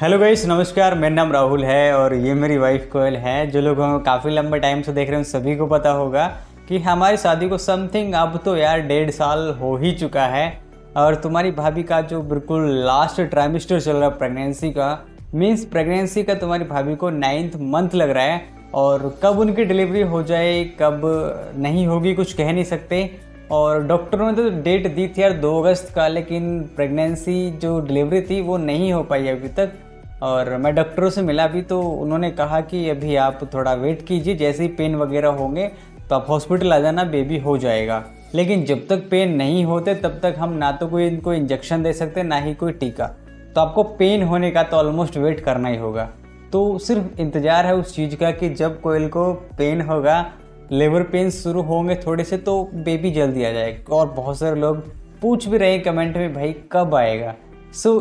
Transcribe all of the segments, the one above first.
Hello guys, नमस्कार। मेरा नाम राहुल है और ये मेरी वाइफ कोयल है। जो लोग हमें काफ़ी लंबे टाइम से देख रहे हैं सभी को पता होगा कि हमारी शादी को समथिंग अब तो यार 1.5 साल हो ही चुका है। और तुम्हारी भाभी का जो बिल्कुल लास्ट ट्राइमेस्टर चल रहा है प्रेगनेंसी का, मीन्स प्रेगनेंसी का तुम्हारी भाभी को 9th मंथ लग रहा है। और कब उनकी डिलीवरी हो जाए कब नहीं होगी कुछ कह नहीं सकते। और डॉक्टरों ने तो डेट दी थी यार 2 अगस्त का, लेकिन प्रेगनेंसी जो डिलीवरी थी वो नहीं हो पाई अभी तक। और मैं डॉक्टरों से मिला भी तो उन्होंने कहा कि अभी आप थोड़ा वेट कीजिए, जैसे ही पेन वगैरह होंगे तो आप हॉस्पिटल आ जाना, बेबी हो जाएगा। लेकिन जब तक पेन नहीं होते तब तक हम ना तो कोई इनको इंजेक्शन दे सकते ना ही कोई टीका। तो आपको पेन होने का तो ऑलमोस्ट वेट करना ही होगा। तो सिर्फ इंतज़ार है उस चीज़ का कि जब कोयल को पेन होगा, लेबर पेन शुरू होंगे थोड़े से, तो बेबी जल्दी आ जाएगा। और बहुत सारे लोग पूछ भी रहे हैं कमेंट में भाई कब आएगा।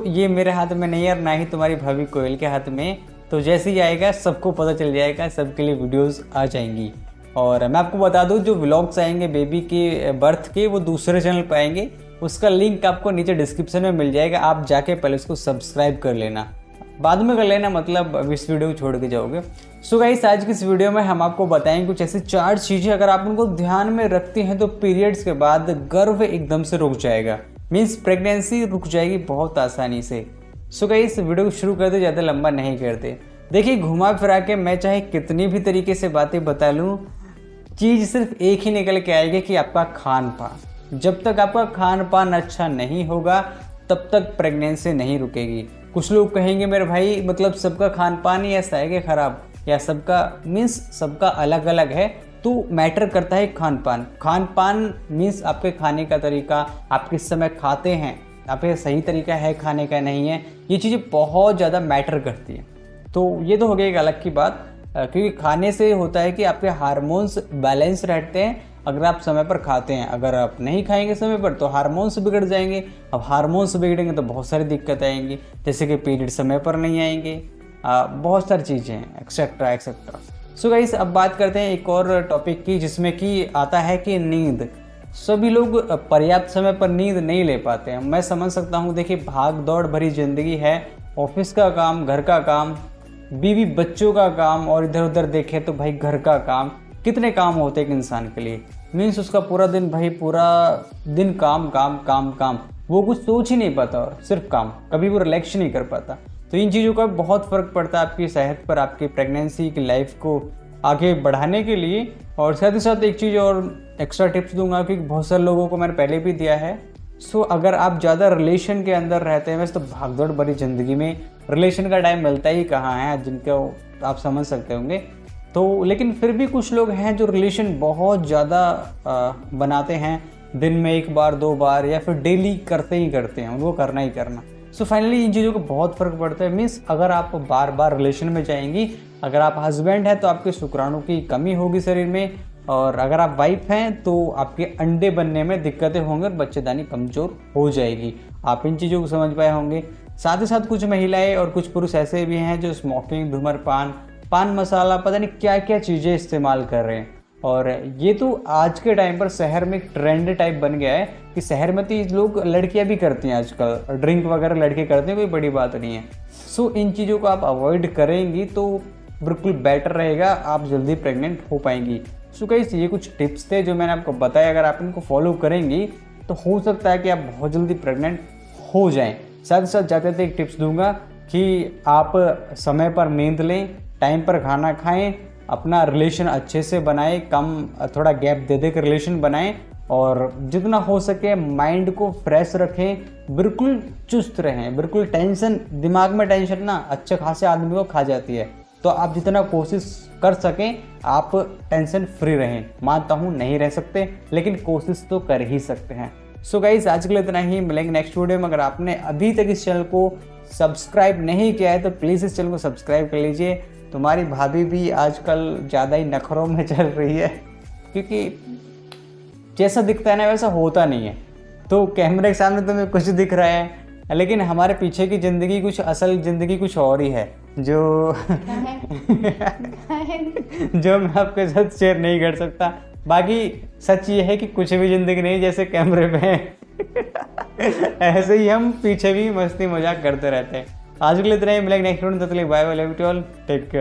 ये मेरे हाथ में नहीं है और ना ही तुम्हारी भाभी कोयल के हाथ में। तो जैसे ही आएगा सबको पता चल जाएगा, सबके लिए वीडियोस आ जाएंगी। और मैं आपको बता दूं जो व्लॉग्स आएंगे बेबी के बर्थ के वो दूसरे चैनल पर आएंगे, उसका लिंक आपको नीचे डिस्क्रिप्शन में मिल जाएगा। आप जाके पहले उसको सब्सक्राइब कर लेना, बाद में कर लेना, मतलब अब इस वीडियो को छोड़ के जाओगे। सो गाइस, आज की इस वीडियो में हम आपको बताएंगे कुछ ऐसी 4 चीज़ें अगर आप उनको ध्यान में रखते हैं तो पीरियड्स के बाद गर्भ एकदम से रुक जाएगा, मीन्स प्रेगनेंसी रुक जाएगी बहुत आसानी से। सो गाइस, वीडियो को शुरू करते, ज़्यादा लंबा नहीं करते। देखिए, घुमा फिरा के मैं चाहे कितनी भी तरीके से बातें बता लूँ, चीज़ सिर्फ एक ही निकल के आएगी कि आपका खान पान। जब तक आपका खान पान अच्छा नहीं होगा तब तक प्रेगनेंसी नहीं रुकेगी। कुछ लोग कहेंगे मेरे भाई मतलब सबका खान पान ही ऐसा है कि ख़राब, या सबका मीन्स सबका अलग अलग है। तो मैटर करता है खान पान मीन्स आपके खाने का तरीका, आप किस समय खाते हैं, आपके सही तरीका है खाने का नहीं है, ये चीज़ें बहुत ज़्यादा मैटर करती हैं। तो ये तो हो गई एक अलग की बात, क्योंकि खाने से होता है कि आपके हार्मोन्स बैलेंस रहते हैं अगर आप समय पर खाते हैं। अगर आप नहीं खाएंगे समय पर तो हार्मोन्स बिगड़ जाएंगे। अब हार्मोन्स बिगड़ेंगे तो बहुत सारी दिक्कत आएंगी, जैसे कि पीरियड समय पर नहीं आएंगे, बहुत सारी चीज़ें हैं, एक्सेट्रा एक्सेट्रा। सो गाइस, अब बात करते हैं एक और टॉपिक की, जिसमें कि आता है कि नींद। सभी लोग पर्याप्त समय पर नींद नहीं ले पाते हैं, मैं समझ सकता हूँ। देखिए, भाग दौड़ भरी ज़िंदगी है, ऑफिस का काम, घर का काम, बीवी बच्चों का काम, और इधर उधर देखें तो भाई घर का काम। कितने काम होते हैं एक इंसान के लिए, मीन्स उसका पूरा दिन भाई पूरा दिन काम काम काम काम, वो कुछ सोच ही नहीं पाता और सिर्फ काम, कभी वो रिलैक्स नहीं कर पाता। तो इन चीज़ों का बहुत फ़र्क पड़ता है आपकी सेहत पर, आपकी प्रेगनेंसी की लाइफ को आगे बढ़ाने के लिए। और साथ ही साथ एक चीज़ और एक्स्ट्रा टिप्स दूंगा कि बहुत सारे लोगों को मैंने पहले भी दिया है। अगर आप ज़्यादा रिलेशन के अंदर रहते हैं, वैसे तो भागदौड़ भरी ज़िंदगी में रिलेशन का टाइम मिलता ही कहाँ है, जिनको आप समझ सकते होंगे। तो लेकिन फिर भी कुछ लोग हैं जो रिलेशन बहुत ज़्यादा बनाते हैं, दिन में 1 बार 2 बार या फिर डेली करते हैं, उनको करना ही करना। फाइनली इन चीज़ों को बहुत फ़र्क पड़ता है। मीन्स अगर आप बार बार रिलेशन में जाएंगी, अगर आप हस्बैंड हैं तो आपके शुक्राणु की कमी होगी शरीर में, और अगर आप वाइफ हैं तो आपके अंडे बनने में दिक्कतें होंगी और बच्चेदानी कमज़ोर हो जाएगी। आप इन चीज़ों को समझ पाए होंगे। साथ ही साथ कुछ महिलाएं और कुछ पुरुष ऐसे भी हैं जो स्मोकिंग, धूम्रपान, पान मसाला, पता नहीं क्या क्या चीज़ें इस्तेमाल कर रहे हैं। और ये तो आज के टाइम पर शहर में एक ट्रेंड टाइप बन गया है कि शहर में तो लोग, लड़कियां भी करती हैं आजकल, ड्रिंक वगैरह लड़के करते हैं, कोई बड़ी बात नहीं है। इन चीज़ों को आप अवॉइड करेंगी तो बिल्कुल बेटर रहेगा, आप जल्दी प्रेग्नेंट हो पाएंगी। गाइस, ये कुछ टिप्स थे जो मैंने आपको बताया, अगर आप इनको फॉलो करेंगी तो हो सकता है कि आप बहुत जल्दी प्रेग्नेंट हो जाएँ। साथ ही साथ जाते थे एक टिप्स दूंगा कि आप समय पर नींद लें, टाइम पर खाना खाएं, अपना रिलेशन अच्छे से बनाएं, कम थोड़ा गैप दे के रिलेशन बनाएं, और जितना हो सके माइंड को फ्रेश रखें, बिल्कुल चुस्त रहें, बिल्कुल टेंशन, दिमाग में टेंशन ना अच्छे खासे आदमी को खा जाती है। तो आप जितना कोशिश कर सकें आप टेंशन फ्री रहें। मानता हूँ नहीं रह सकते, लेकिन कोशिश तो कर ही सकते हैं। गाइस, आज के लिए इतना ही, मिलेंगे नेक्स्ट वीडियो में। अगर आपने अभी तक इस चैनल को सब्सक्राइब नहीं किया है तो प्लीज़ इस चैनल को सब्सक्राइब कर लीजिए। तुम्हारी भाभी भी आजकल ज़्यादा ही नखरों में चल रही है, क्योंकि जैसा दिखता है ना वैसा होता नहीं है। तो कैमरे के सामने तुम्हें कुछ दिख रहा है, लेकिन हमारे पीछे की ज़िंदगी कुछ, असल ज़िंदगी कुछ और ही है, जो जो मैं आपके साथ शेयर नहीं कर सकता। बाकी सच ये है कि कुछ भी ज़िंदगी नहीं जैसे कैमरे पे है। ऐसे ही हम पीछे भी मस्ती मजाक करते रहते हैं। आज के लिए इतना ही, मिलेंगे नेक्स्ट वीडियो में, तब तक bye bye, love you all, take care.